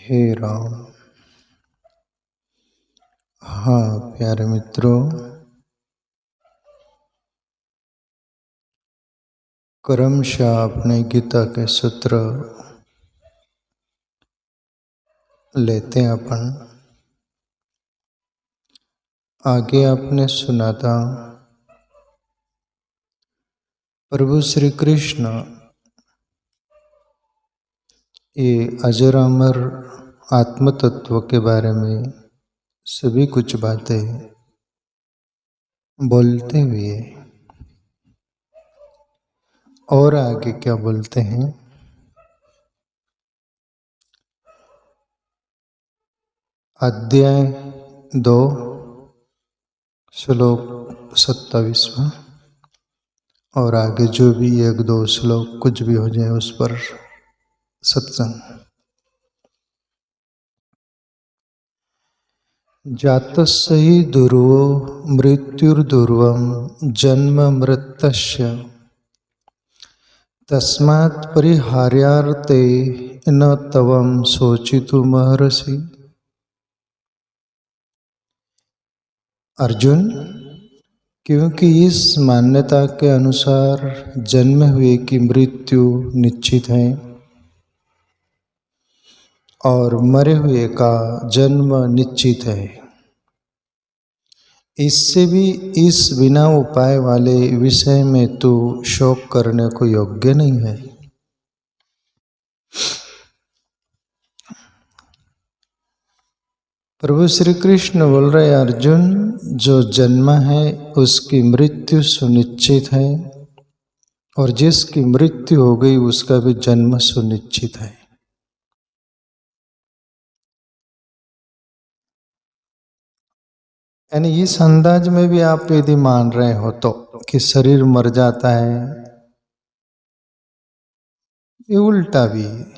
हे राम। हाँ प्यारे मित्रों, क्रमशः अपने गीता के सूत्र लेते हैं अपन। आगे आपने सुना था प्रभु श्री कृष्ण ये अजर अमर आत्म तत्व के बारे में सभी कुछ बातें बोलते हुए और आगे क्या बोलते हैं, अध्याय 2 श्लोक 27वां और आगे जो भी 1-2 श्लोक कुछ भी हो जाए उस पर सत्संग। जातस्य हि दुर्वो मृत्युर्दुर्वं जन्म मृतस्य तस्मात् परिहार्यार्थे न तवं शोचितुमर्हसि। अर्जुन, क्योंकि इस मान्यता के अनुसार जन्म हुए की मृत्यु निश्चित है और मरे हुए का जन्म निश्चित है, इससे भी इस बिना उपाय वाले विषय में तू शोक करने को योग्य नहीं है। प्रभु श्री कृष्ण बोल रहे अर्जुन, जो जन्म है उसकी मृत्यु सुनिश्चित है और जिसकी मृत्यु हो गई उसका भी जन्म सुनिश्चित है। यानी इस अंदाज में भी आप यदि मान रहे हो तो कि शरीर मर जाता है, ये उल्टा भी है।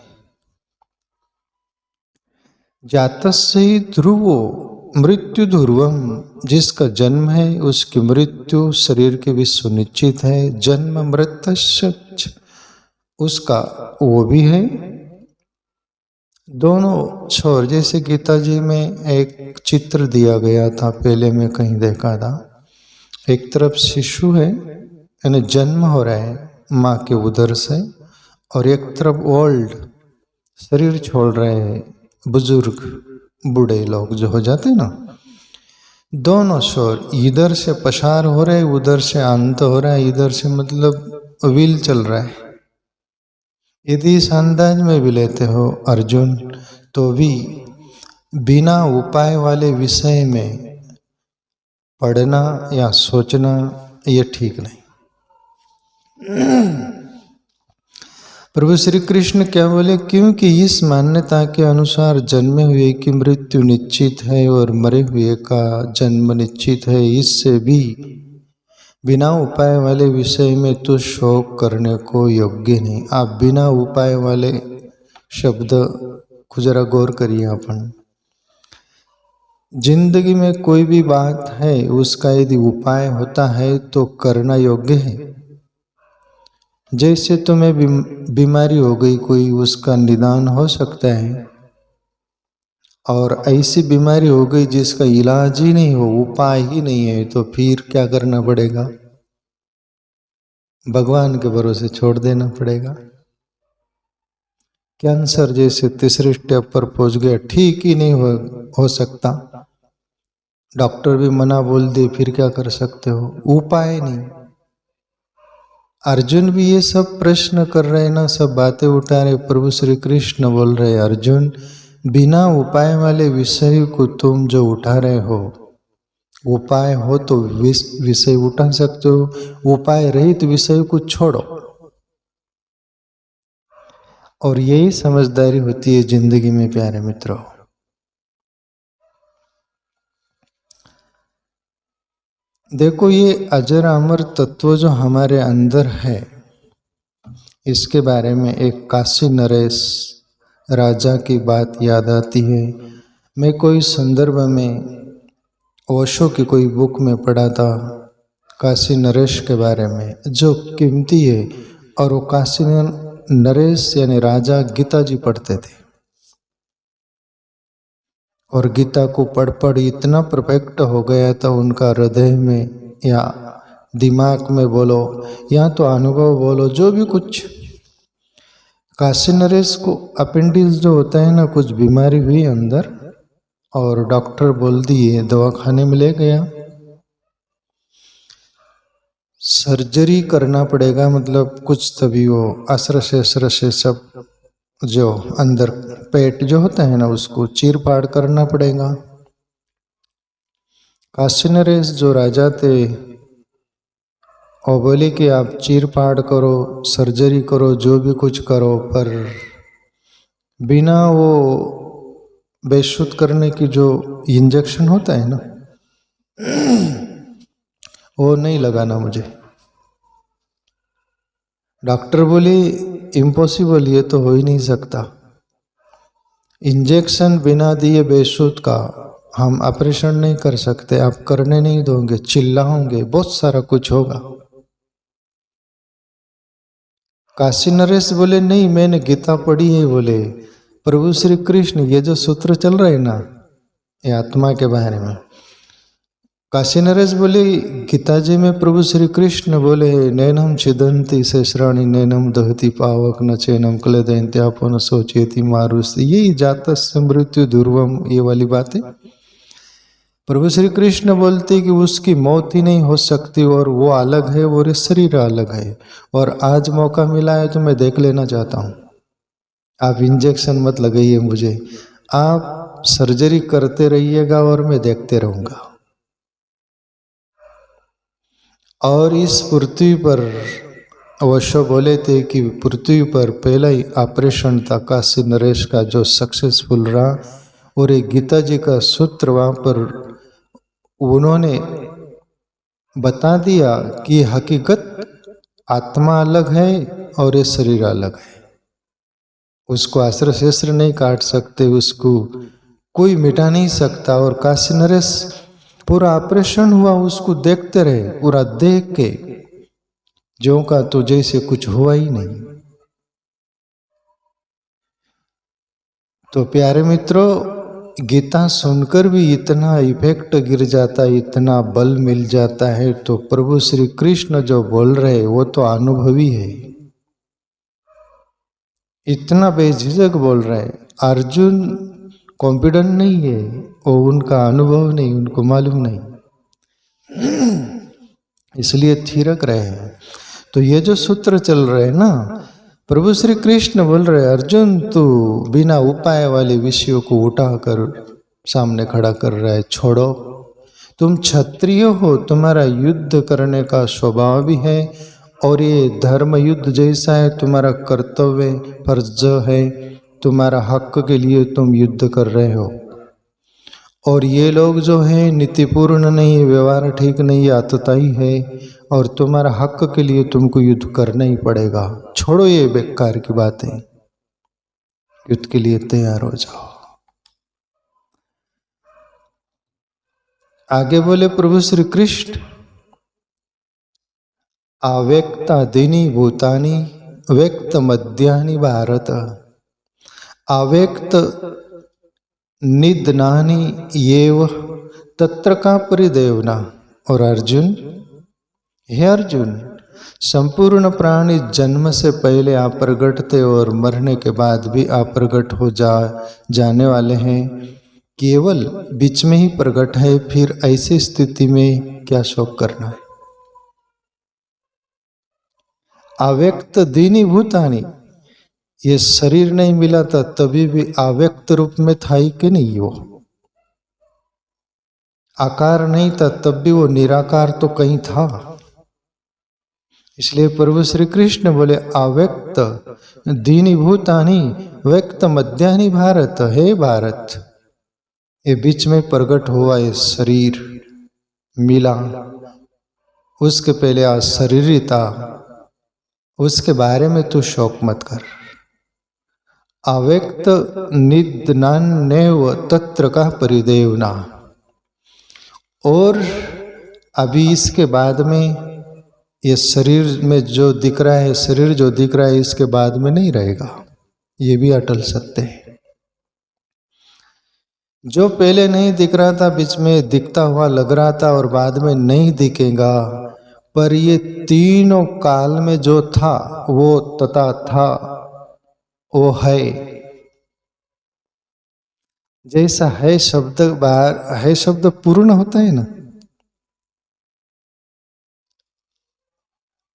जातस्य हि ध्रुवो मृत्यु ध्रुवम, जिसका जन्म है उसकी मृत्यु शरीर के भी सुनिश्चित है। जन्म मृतस्य, उसका वो भी है। दोनों छोर, जैसे गीता जी में एक चित्र दिया गया था, पहले मैं कहीं देखा था। एक तरफ शिशु है, यानी जन्म हो रहा है माँ के उदर से, और एक तरफ ओल्ड, शरीर छोड़ रहे हैं बुजुर्ग बूढ़े लोग जो हो जाते ना। दोनों छोर इधर से पसार हो रहे, उधर से अंत हो रहा है, इधर से मतलब व्हील चल रहा है। यदि इस अंदाज में भी लेते हो अर्जुन, तो भी बिना उपाय वाले विषय में पढ़ना या सोचना ये ठीक नहीं। प्रभु श्री कृष्ण क्या बोले, क्योंकि इस मान्यता के अनुसार जन्मे हुए की मृत्यु निश्चित है और मरे हुए का जन्म निश्चित है, इससे भी बिना उपाय वाले विषय में तो शोक करने को योग्य नहीं। आप बिना उपाय वाले शब्द को जरा गौर करिए। अपन जिंदगी में कोई भी बात है उसका यदि उपाय होता है तो करना योग्य है। जैसे तुम्हें बीमारी हो गई कोई, उसका निदान हो सकता है, और ऐसी बीमारी हो गई जिसका इलाज ही नहीं हो, उपाय ही नहीं है, तो फिर क्या करना पड़ेगा? भगवान के भरोसे छोड़ देना पड़ेगा। कैंसर जैसे तीसरे स्टेप पर पहुंच गया, ठीक ही नहीं हो सकता, डॉक्टर भी मना बोल दे, फिर क्या कर सकते हो? उपाय नहीं। अर्जुन भी ये सब प्रश्न कर रहे ना, सब बातें उठा रहे। प्रभु श्री कृष्ण बोल रहे, अर्जुन बिना उपाय वाले विषय को तुम जो उठा रहे हो, उपाय हो तो विषय उठा सकते हो, उपाय रहित विषय को छोड़ो। और यही समझदारी होती है जिंदगी में प्यारे मित्रों। देखो, ये अजर अमर तत्व जो हमारे अंदर है, इसके बारे में एक काशी नरेश राजा की बात याद आती है। मैं कोई संदर्भ में ओशो की कोई बुक में पढ़ा था काशी नरेश के बारे में, जो कीमती है। और वो काशी नरेश यानी राजा गीता जी पढ़ते थे। और गीता को पढ़ पढ़ इतना परफेक्ट हो गया था उनका हृदय में या दिमाग में बोलो या तो अनुभव बोलो, जो भी कुछ। काशी नरेश को अपेंडिक्स जो होता है ना, कुछ बीमारी हुई अंदर और डॉक्टर बोल दिए, दवाखाने में ले गया, सर्जरी करना पड़ेगा, मतलब कुछ तभी वो असर से सब जो अंदर पेट जो होता है ना उसको चीर फाड़ करना पड़ेगा। काशी नरेश जो राजा थे और बोले कि आप चीर फाड़ करो, सर्जरी करो, जो भी कुछ करो, पर बिना वो बेशुद्ध करने की जो इंजेक्शन होता है ना वो नहीं लगाना मुझे। डॉक्टर बोले इम्पॉसिबल, ये तो हो ही नहीं सकता, इंजेक्शन बिना दिए बेशुद्ध का हम ऑपरेशन नहीं कर सकते, आप करने नहीं दोगे, चिल्लाओगे, बहुत सारा कुछ होगा। काशी नरेश बोले नहीं, मैंने गीता पढ़ी है, बोले प्रभु श्री कृष्ण ये जो सूत्र चल रहे हैं ना ये आत्मा के बारे में। काशी नरेश बोले गीता जी में प्रभु श्री कृष्ण बोले नैनम छिदंती शेषराणी नैनम दहती पावक न चैनम क्लेदयंत्यापन सोचेती मारुष, यही जातस्य मृत्यु ध्रुवम, ये वाली बातें प्रभु श्री कृष्ण बोलते कि उसकी मौत ही नहीं हो सकती और वो अलग है और शरीर अलग है। और आज मौका मिला है तो मैं देख लेना चाहता हूँ, आप इंजेक्शन मत लगाइए मुझे, आप सर्जरी करते रहिएगा और मैं देखते रहूँगा। और इस पृथ्वी पर अवश्य बोले थे कि पृथ्वी पर पहला ही ऑपरेशन था काशी नरेश का जो सक्सेसफुल रहा, और एक गीता जी का सूत्र वहाँ पर उन्होंने बता दिया कि हकीकत आत्मा अलग है और ये शरीर अलग है, उसको अस्त्र शस्त्र नहीं काट सकते, उसको कोई मिटा नहीं सकता। और काशी नरेश पूरा ऑपरेशन हुआ, उसको देखते रहे, पूरा देख के ज्यों का तो जैसे कुछ हुआ ही नहीं। तो प्यारे मित्रों, गीता सुनकर भी इतना इफेक्ट गिर जाता है, इतना बल मिल जाता है, तो प्रभु श्री कृष्ण जो बोल रहे वो तो अनुभवी है, इतना बेझिझक बोल रहे। अर्जुन कॉन्फिडेंट नहीं है, वो उनका अनुभव नहीं, उनको मालूम नहीं, इसलिए थिरक रहे हैं। तो ये जो सूत्र चल रहे हैं ना, प्रभु श्री कृष्ण बोल रहे अर्जुन तू बिना उपाय वाले विषयों को उठाकर सामने खड़ा कर रहा है, छोड़ो, तुम क्षत्रिय हो, तुम्हारा युद्ध करने का स्वभाव भी है और ये धर्म युद्ध जैसा है, तुम्हारा कर्तव्य फर्ज है, तुम्हारा हक के लिए तुम युद्ध कर रहे हो। और ये लोग जो हैं नीतिपूर्ण नहीं, व्यवहार ठीक नहीं, आतताई है, और तुम्हारा हक के लिए तुमको युद्ध करना ही पड़ेगा, छोड़ो ये बेकार की बातें, युद्ध के लिए तैयार हो जाओ। आगे बोले प्रभु श्री कृष्ण अव्यक्तादीनि भूतानि व्यक्त मध्यानि भारत अव्यक्त निदनानि येव तत्र का परिदेवना। और अर्जुन, हे अर्जुन, संपूर्ण प्राणी जन्म से पहले अप्रगट थे और मरने के बाद भी अप्रगट हो जाने वाले हैं, केवल बीच में ही प्रकट है, फिर ऐसी स्थिति में क्या शोक करना है। अव्यक्त दीनि भूतानि, ये शरीर नहीं मिला था तभी भी अव्यक्त रूप में था ही कि नहीं, वो आकार नहीं था तब भी वो निराकार तो कहीं था। इसलिए प्रभु श्री कृष्ण बोले अव्यक्त दीनि भूतानि व्यक्त मध्यानि भारत, हे भारत, ये बीच में प्रकट हुआ ये शरीर मिला, उसके पहले अशरीरी था, उसके बारे में तू शोक मत कर। अव्यक्त निदनान्यव तत्र का परिदेवना। और अभी इसके बाद में ये शरीर में जो दिख रहा है, शरीर जो दिख रहा है इसके बाद में नहीं रहेगा, ये भी अटल सत्य है। जो पहले नहीं दिख रहा था, बीच में दिखता हुआ लग रहा था और बाद में नहीं दिखेगा, पर ये तीनों काल में जो था वो तथा था, वो है। जैसा है शब्द बाहर, है शब्द पूर्ण होता है ना,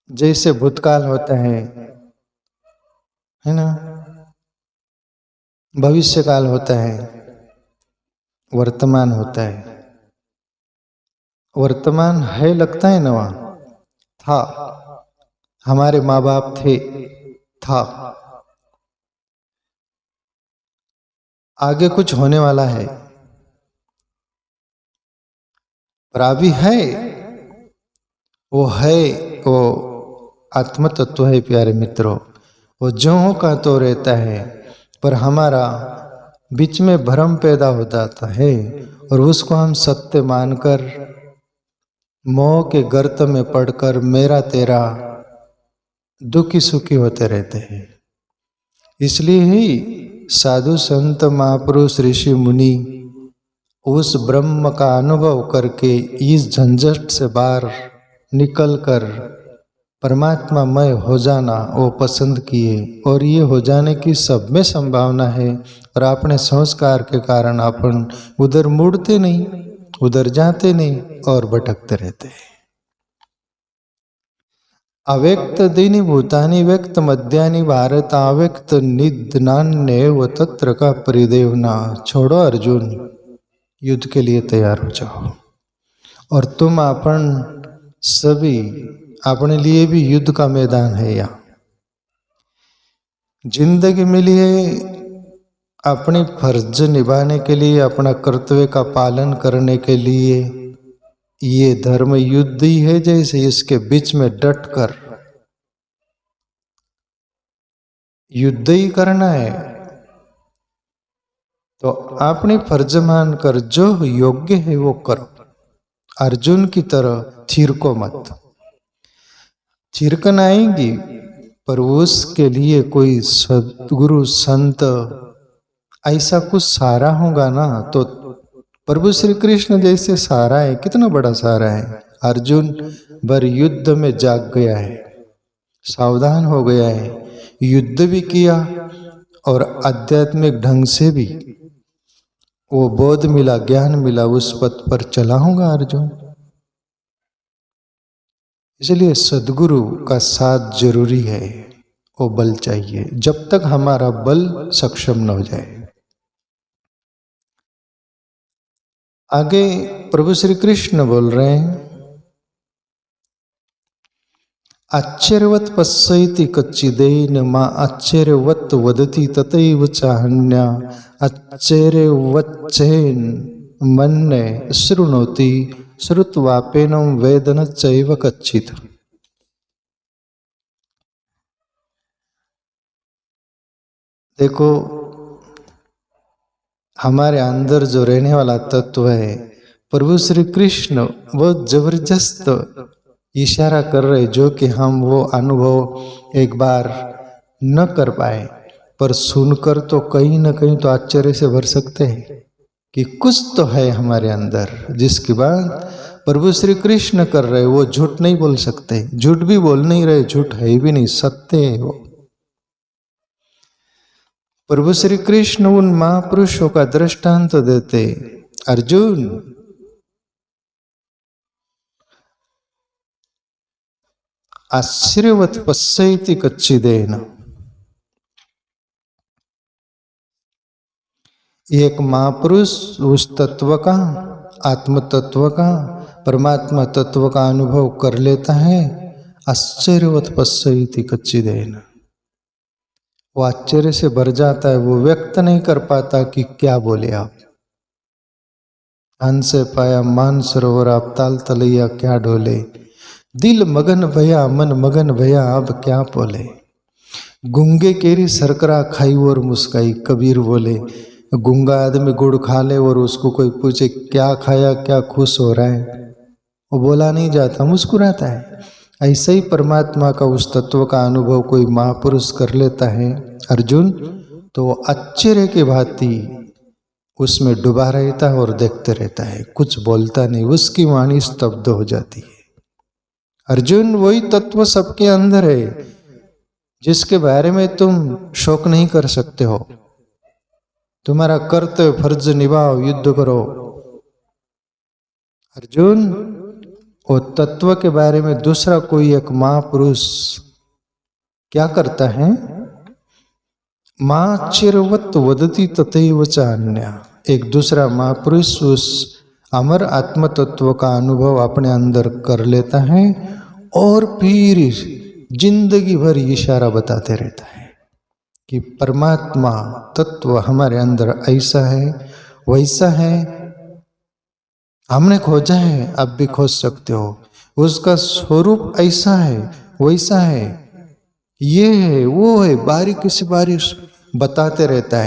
जैसे भूतकाल होता है ना, भविष्य काल होता है, वर्तमान होता है। वर्तमान है लगता है ना, वहां था, हमारे माँ बाप थे, था, आगे कुछ होने वाला है, पर अभी है, वो है, वो आत्म तत्व है प्यारे मित्रों। वो ज्यों का तो रहता है, पर हमारा बीच में भ्रम पैदा हो जाता है और उसको हम सत्य मानकर मोह के गर्त में पड़कर मेरा तेरा दुखी सुखी होते रहते हैं। इसलिए ही साधु संत महापुरुष ऋषि मुनि उस ब्रह्म का अनुभव करके इस झंझट से बाहर निकलकर परमात्मामय हो जाना वो पसंद किए, और ये हो जाने की सब में संभावना है। और अपने संस्कार के कारण अपन उधर मुड़ते नहीं, उधर जाते नहीं और भटकते रहते हैं। अव्यक्त दीनि भूतानि व्यक्त मध्यानि भारत अव्यक्त निधनान्य व तत्र का परिदेवना। छोड़ो अर्जुन, युद्ध के लिए तैयार हो जाओ। और तुम अपन सभी, अपने लिए भी युद्ध का मैदान है। यहाँ जिंदगी मिली है अपनी फर्ज निभाने के लिए, अपना कर्तव्य का पालन करने के लिए। ये धर्म युद्ध ही है, जैसे इसके बीच में डटकर युद्ध ही करना है। तो अपनी फर्ज मानकर जो योग्य है वो करो। अर्जुन की तरह थिरको मत। थिरकन आएगी, पर उसके लिए कोई सद्गुरु संत ऐसा कुछ सहारा होगा ना, तो प्रभु श्री कृष्ण जैसे सहारा है, कितना बड़ा सहारा है। अर्जुन भर युद्ध में जाग गया है, सावधान हो गया है, युद्ध भी किया और आध्यात्मिक ढंग से भी वो बोध मिला, ज्ञान मिला, उस पथ पर चला होगा अर्जुन। इसलिए सद्गुरु का साथ जरूरी है, वो बल चाहिए, जब तक हमारा बल सक्षम न हो जाए। आगे प्रभु श्री कृष्ण बोल रहे हैं, आश्चर्यवत पश्यति कच्चिदेन मां आश्चर्यवत वदति तथैव चाहन्या आश्चर्यवच्चैन मन्ये शृणोति श्रुत्वापेनं वेद न चैव कच्चित्। देखो, हमारे अंदर जो रहने वाला तत्व है प्रभु श्री कृष्ण, वो जबरदस्त इशारा कर रहे, जो कि हम वो अनुभव एक बार न कर पाए, पर सुनकर तो कहीं न कहीं तो आश्चर्य से भर सकते हैं कि कुछ तो है हमारे अंदर, जिसकी बात प्रभु श्री कृष्ण कर रहे। वो झूठ नहीं बोल सकते, झूठ भी बोल नहीं रहे, झूठ है भी नहीं, सत्य है वो। प्रभु श्री कृष्ण उन महापुरुषों का दृष्टांत देते, अर्जुन आश्चर्यवत पश्यति कच्चिदेन। एक महापुरुष उस तत्व का, आत्म तत्व का, परमात्मा तत्व का अनुभव कर लेता है। आश्चर्यवत पश्यति कच्चिदेन, वो आश्चर्य से भर जाता है, वो व्यक्त नहीं कर पाता कि क्या बोले आप। हंस पाया मान सरोवर आप ताल तलैया क्या ढोले, दिल मगन भया मन मगन भया अब क्या बोले। गूंगे केरी सरकरा खाई और मुस्काई, कबीर बोले। गूंगा आदमी गुड़ खा ले और उसको कोई पूछे क्या खाया, क्या खुश हो रहा है, वो बोला नहीं जाता, मुस्कुराता है। ऐसे ही परमात्मा का उस तत्व का अनुभव कोई महापुरुष कर लेता है अर्जुन, तो वो आश्चर्य की भांति उसमें डूबा रहता है और देखते रहता है, कुछ बोलता नहीं, उसकी वाणी स्तब्ध हो जाती है। अर्जुन, वही तत्व सबके अंदर है जिसके बारे में तुम शोक नहीं कर सकते हो। तुम्हारा कर्तव्य फर्ज निभाओ, युद्ध करो। अर्जुन, वो तत्व के बारे में दूसरा कोई एक महापुरुष क्या करता है? मां चिरवत वदति तथैव च अन्य। एक दूसरा महापुरुष उस अमर आत्म तत्व का अनुभव अपने अंदर कर लेता है और फिर जिंदगी भर इशारा बताते रहता है कि परमात्मा तत्व हमारे अंदर ऐसा है, वैसा है, हमने खोजा है, आप भी खोज सकते हो। उसका स्वरूप ऐसा है, वैसा है, ये है, वो है, बारीक से बारीक बताते रहता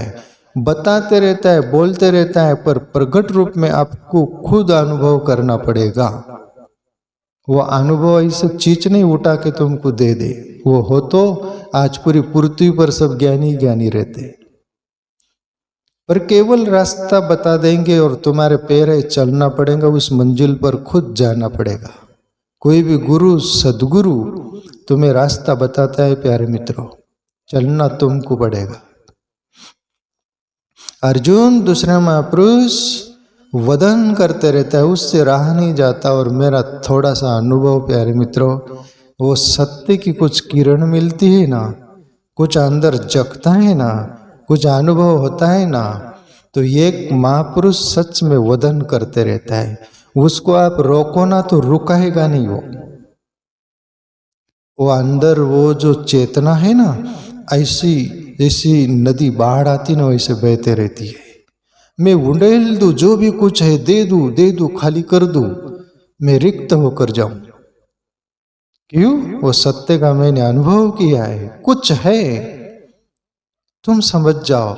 है, बोलते रहता है, पर प्रकट रूप में आपको खुद अनुभव करना पड़ेगा। वो अनुभव ऐसा चीज नहीं उठा के तुमको दे दे। वो हो तो आज पूरी पृथ्वी पर सब ज्ञानी ज्ञानी रहते, पर केवल रास्ता बता देंगे और तुम्हारे पैर चलना पड़ेगा, उस मंजिल पर खुद जाना पड़ेगा। कोई भी गुरु सदगुरु तुम्हें रास्ता बताता है प्यारे मित्रों, चलना तुमको पड़ेगा। अर्जुन दूसरा महापुरुष वदन करते रहता है, उससे रहा नहीं जाता। और मेरा थोड़ा सा अनुभव प्यारे मित्रों, वो सत्य की कुछ किरण मिलती है ना, कुछ अंदर जगता है ना, कुछ अनुभव होता है ना, तो एक महापुरुष सच में वदन करते रहता है। उसको आप रोको ना तो रुकाएगा नहीं। वो अंदर वो जो चेतना है ना, ऐसी नदी बाढ़ आती ना, वैसे बहते रहती है। मैं उंडेल दूं, जो भी कुछ है दे दूं, खाली कर दूं, मैं रिक्त होकर जाऊं। क्यों? वो सत्य का मैंने अनुभव किया है, कुछ है, तुम समझ जाओ।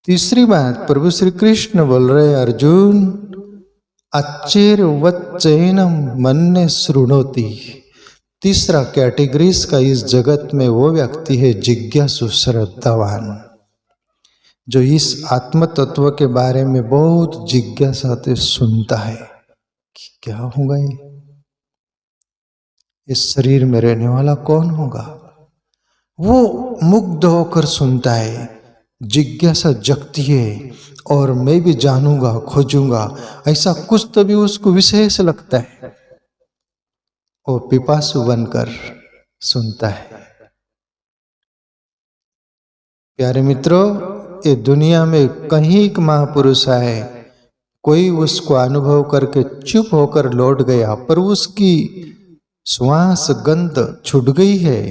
तीसरी बात प्रभु श्री कृष्ण बोल रहे, अर्जुन अच्चेर्वच्चैनम मन्ये शृणोति। तीसरा कैटेगरीज का इस जगत में वो व्यक्ति है जिज्ञासु श्रद्धावान, जो इस आत्म तत्व के बारे में बहुत जिज्ञासा से सुनता है कि क्या होगा, ये इस शरीर में रहने वाला कौन होगा। वो मुग्ध होकर सुनता है, जिज्ञासा जगती है, और मैं भी जानूंगा, खोजूंगा, ऐसा कुछ तो भी उसको विशेष लगता है। वो पिपासु बनकर सुनता है। प्यारे मित्रों, ये दुनिया में कहीं एक महापुरुष आए, कोई उसको अनुभव करके चुप होकर लौट गया, पर उसकी श्वास गंध छूट गई है।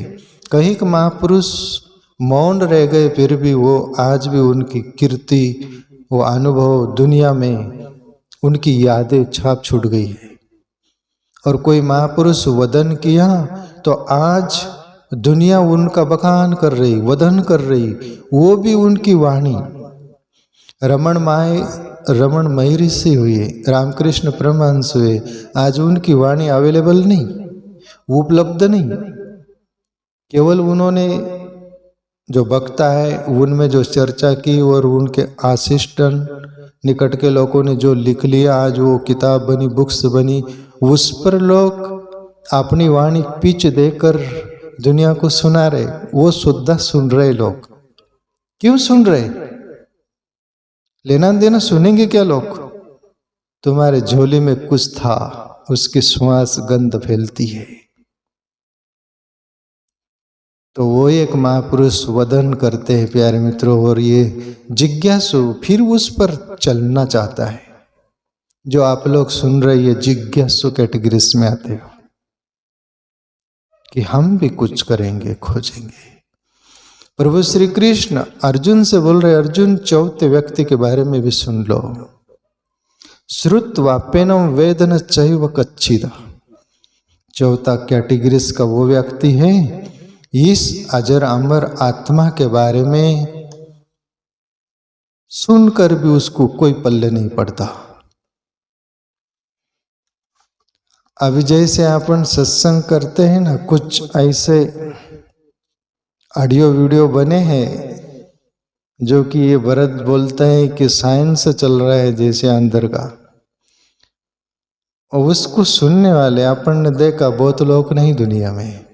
कहीं एक महापुरुष मौन रह गए, फिर भी वो आज भी उनकी कीर्ति, वो अनुभव दुनिया में उनकी यादें छाप छूट गई है। और कोई महापुरुष वदन किया तो आज दुनिया उनका बखान कर रही, वदन कर रही, वो भी उनकी वाणी। रमणमयी ऋषि हुए, रामकृष्ण परमहंस हुए, आज उनकी वाणी अवेलेबल नहीं, उपलब्ध नहीं। केवल उन्होंने जो वक्ता है उनमें जो चर्चा की और उनके असिस्टेंट निकट के लोगों ने जो लिख लिया, आज वो किताब बनी, बुक्स बनी, उस पर लोग अपनी वाणी पिच देकर दुनिया को सुना रहे। वो शुद्ध सुन रहे लोग। क्यों सुन रहे? लेना देना सुनेंगे क्या लोग? तुम्हारे झोले में कुछ था, उसकी श्वास गंध फैलती है। तो वो एक महापुरुष वदन करते हैं प्यारे मित्रों, और ये जिज्ञासु फिर उस पर चलना चाहता है। जो आप लोग सुन रहे, ये जिज्ञासु कैटेगरीज में आते हो कि हम भी कुछ करेंगे, खोजेंगे। प्रभु श्री कृष्ण अर्जुन से बोल रहे, अर्जुन चौथे व्यक्ति के बारे में भी सुन लो। श्रुत्वाप्यनम वेदन चैव कच्चिदा। चौथा कैटेगरीज का वो व्यक्ति है, इस अजर अमर आत्मा के बारे में सुनकर भी उसको कोई पल्ले नहीं पड़ता। अभी जैसे अपन सत्संग करते हैं ना, कुछ ऐसे ऑडियो वीडियो बने हैं जो कि ये भरत बोलते हैं कि साइंस से चल रहा है जैसे अंदर का, और उसको सुनने वाले अपन ने देखा बहुत लोग नहीं दुनिया में।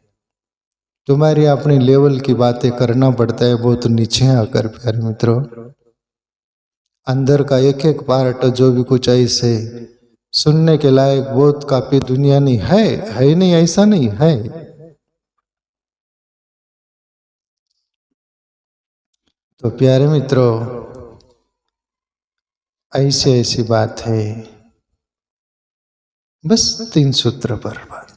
तुम्हारी अपनी लेवल की बातें करना पड़ता है बहुत नीचे आकर प्यारे मित्रों। अंदर का एक एक पार्ट जो भी कुछ ऐसे सुनने के लायक बहुत काफी दुनिया नहीं है नहीं, ऐसा नहीं है। तो प्यारे मित्रों ऐसी बात है, बस 3 सूत्र पर बात।